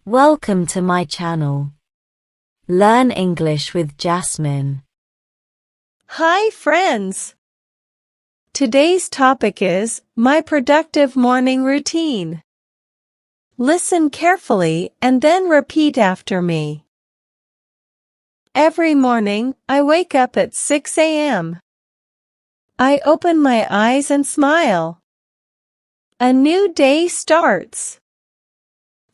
Welcome to my channel. Learn English with Jasmine. Hi friends! Today's topic is my productive morning routine. Listen carefully and then repeat after me. Every morning, I wake up at 6 a.m. I open my eyes and smile. A new day starts.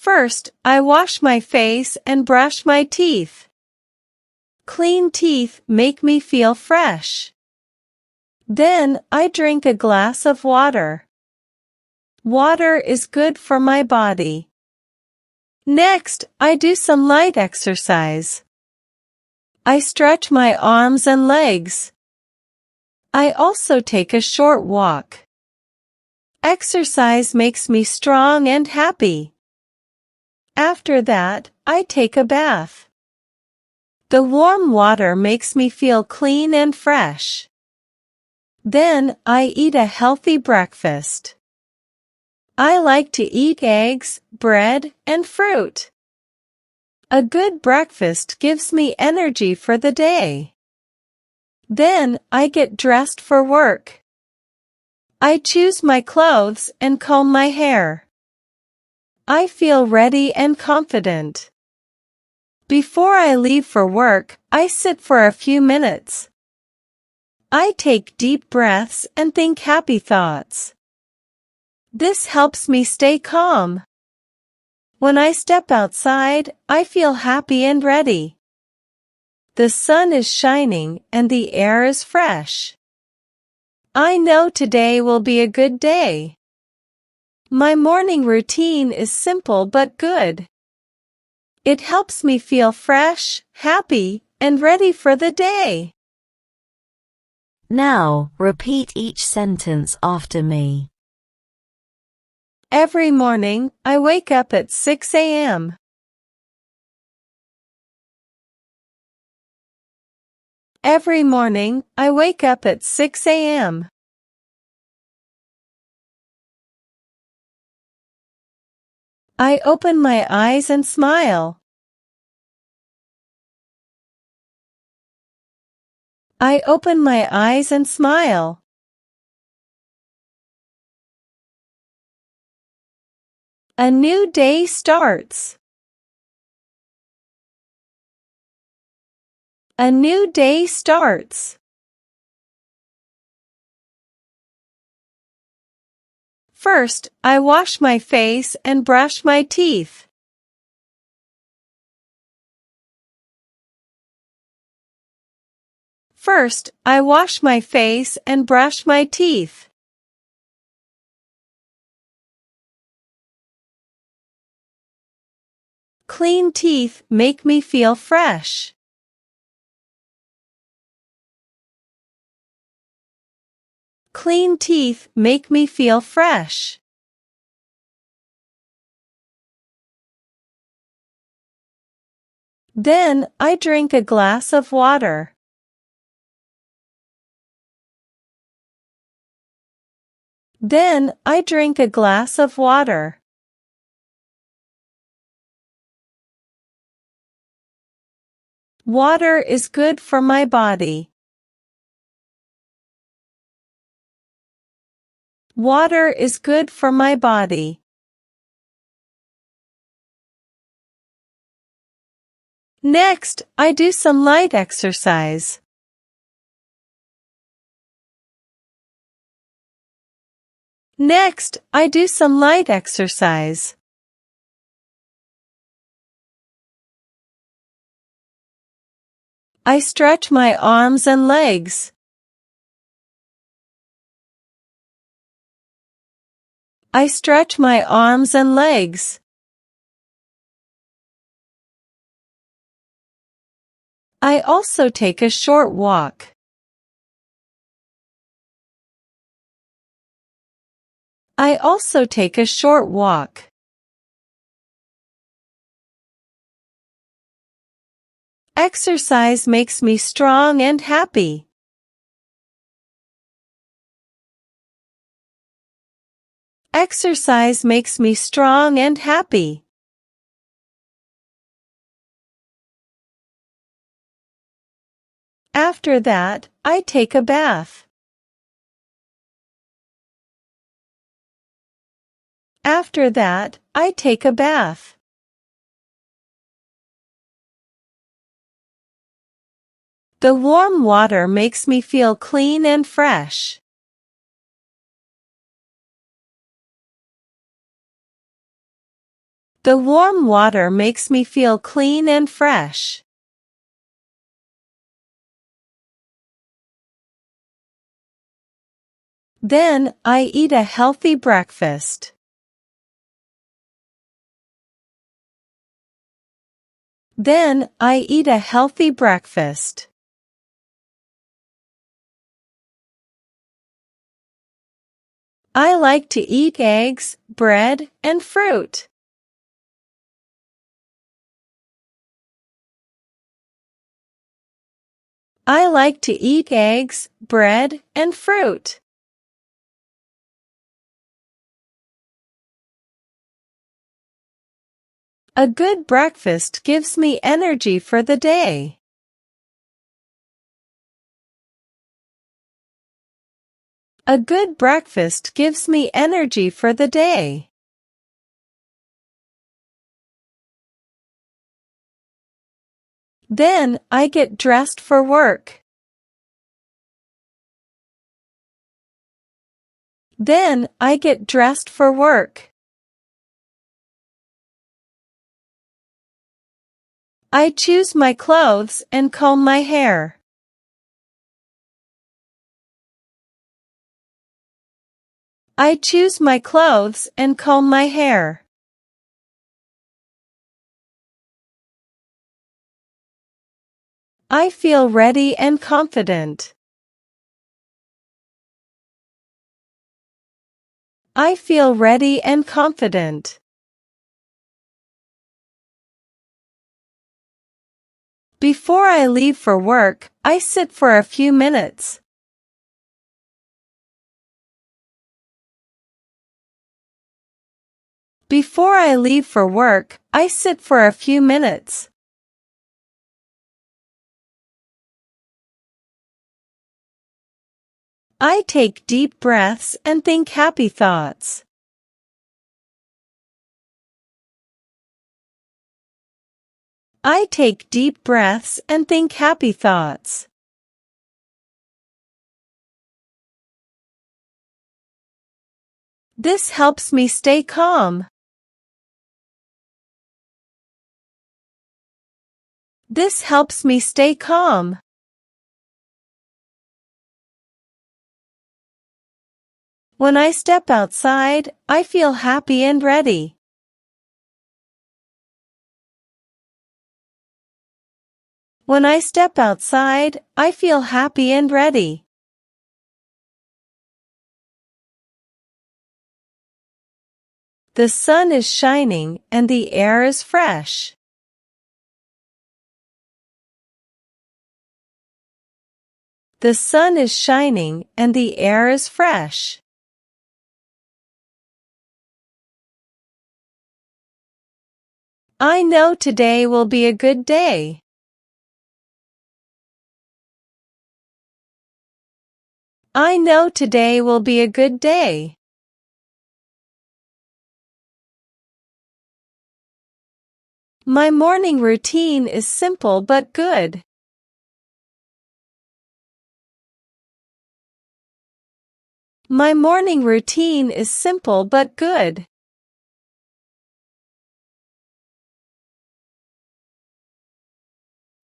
First, I wash my face and brush my teeth. Clean teeth make me feel fresh. Then, I drink a glass of water. Water is good for my body. Next, I do some light exercise. I stretch my arms and legs. I also take a short walk. Exercise makes me strong and happy. After that, I take a bath. The warm water makes me feel clean and fresh. Then, I eat a healthy breakfast. I like to eat eggs, bread, and fruit. A good breakfast gives me energy for the day. Then, I get dressed for work. I choose my clothes and comb my hair. I feel ready and confident. Before I leave for work, I sit for a few minutes. I take deep breaths and think happy thoughts. This helps me stay calm. When I step outside, I feel happy and ready. The sun is shining and the air is fresh. I know today will be a good day. My morning routine is simple but good. It helps me feel fresh, happy, and ready for the day. Now, repeat each sentence after me. Every morning, I wake up at 6 a.m. Every morning, I wake up at 6 a.m. I open my eyes and smile. I open my eyes and smile. A new day starts. A new day starts. First, I wash my face and brush my teeth. First, I wash my face and brush my teeth. Clean teeth make me feel fresh. Clean teeth make me feel fresh. Then, I drink a glass of water. Then, I drink a glass of water. Water is good for my body. Water is good for my body. Next, I do some light exercise. Next, I do some light exercise. I stretch my arms and legs. I stretch my arms and legs. I also take a short walk. I also take a short walk. Exercise makes me strong and happy. Exercise makes me strong and happy. After that, I take a bath. After that, I take a bath. The warm water makes me feel clean and fresh. The warm water makes me feel clean and fresh. Then, I eat a healthy breakfast. Then, I eat a healthy breakfast. I like to eat eggs, bread, and fruit. I like to eat eggs, bread, and fruit. A good breakfast gives me energy for the day. A good breakfast gives me energy for the day. Then, I get dressed for work. Then, I get dressed for work. I choose my clothes and comb my hair. I choose my clothes and comb my hair. I feel ready and confident. I feel ready and confident. Before I leave for work, I sit for a few minutes. Before I leave for work, I sit for a few minutes. I take deep breaths and think happy thoughts. I take deep breaths and think happy thoughts. This helps me stay calm. This helps me stay calm. When I step outside, I feel happy and ready. When I step outside, I feel happy and ready. The sun is shining and the air is fresh. The sun is shining and the air is fresh. I know today will be a good day. I know today will be a good day. My morning routine is simple but good. My morning routine is simple but good.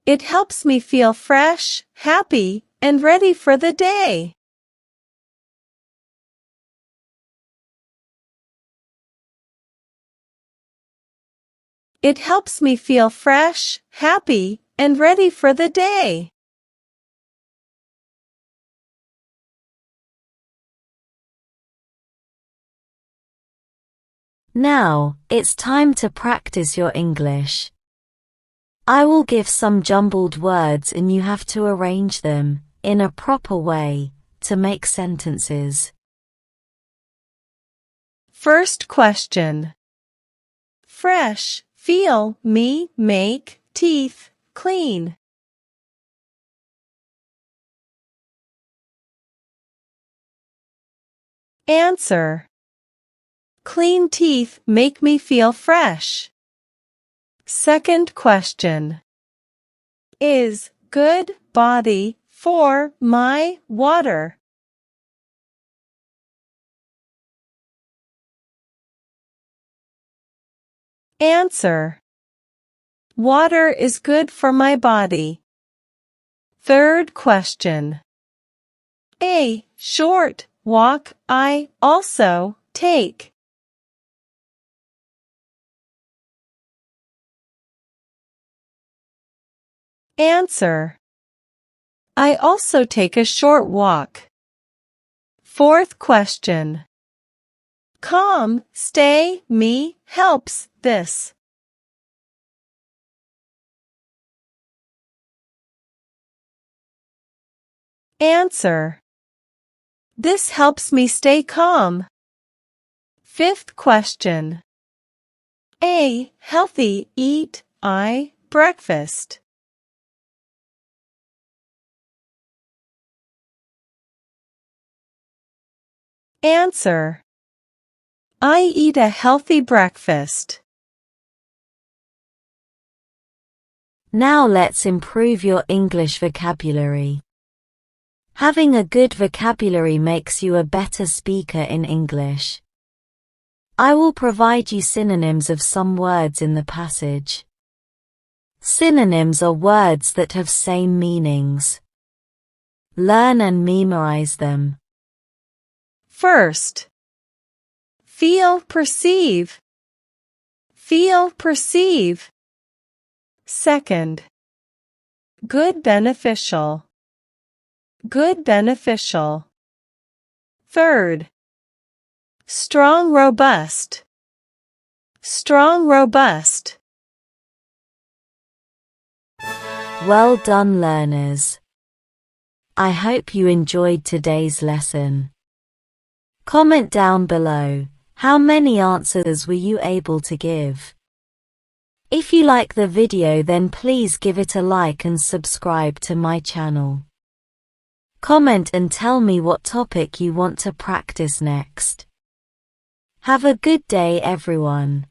It helps me feel fresh, happy, and ready for the day. It helps me feel fresh, happy, and ready for the day. Now, it's time to practice your English. I will give some jumbled words and you have to arrange them, in a proper way, to make sentences. First question. Fresh, feel, me, make, teeth, clean. Answer. Clean teeth make me feel fresh. Second question. Is good body for my water? Answer. Water is good for my body. Third question. A short walk I also take. Answer. I also take a short walk. Fourth question. Come, stay, me, helps this. Answer. This helps me stay calm. Fifth question. A healthy eat I breakfast. Answer. I eat a healthy breakfast. Now let's improve your English vocabulary. Having a good vocabulary makes you a better speaker in English. I will provide you synonyms of some words in the passage. Synonyms are words that have same meanings. Learn and memorize them. First. Feel, perceive. Feel, perceive. Second. Good, beneficial. Good, beneficial. Third. Strong, robust. Strong, robust. Well done, learners. I hope you enjoyed today's lesson. Comment down below, how many answers were you able to give? If you like the video, then please give it a like and subscribe to my channel. Comment and tell me what topic you want to practice next. Have a good day, everyone.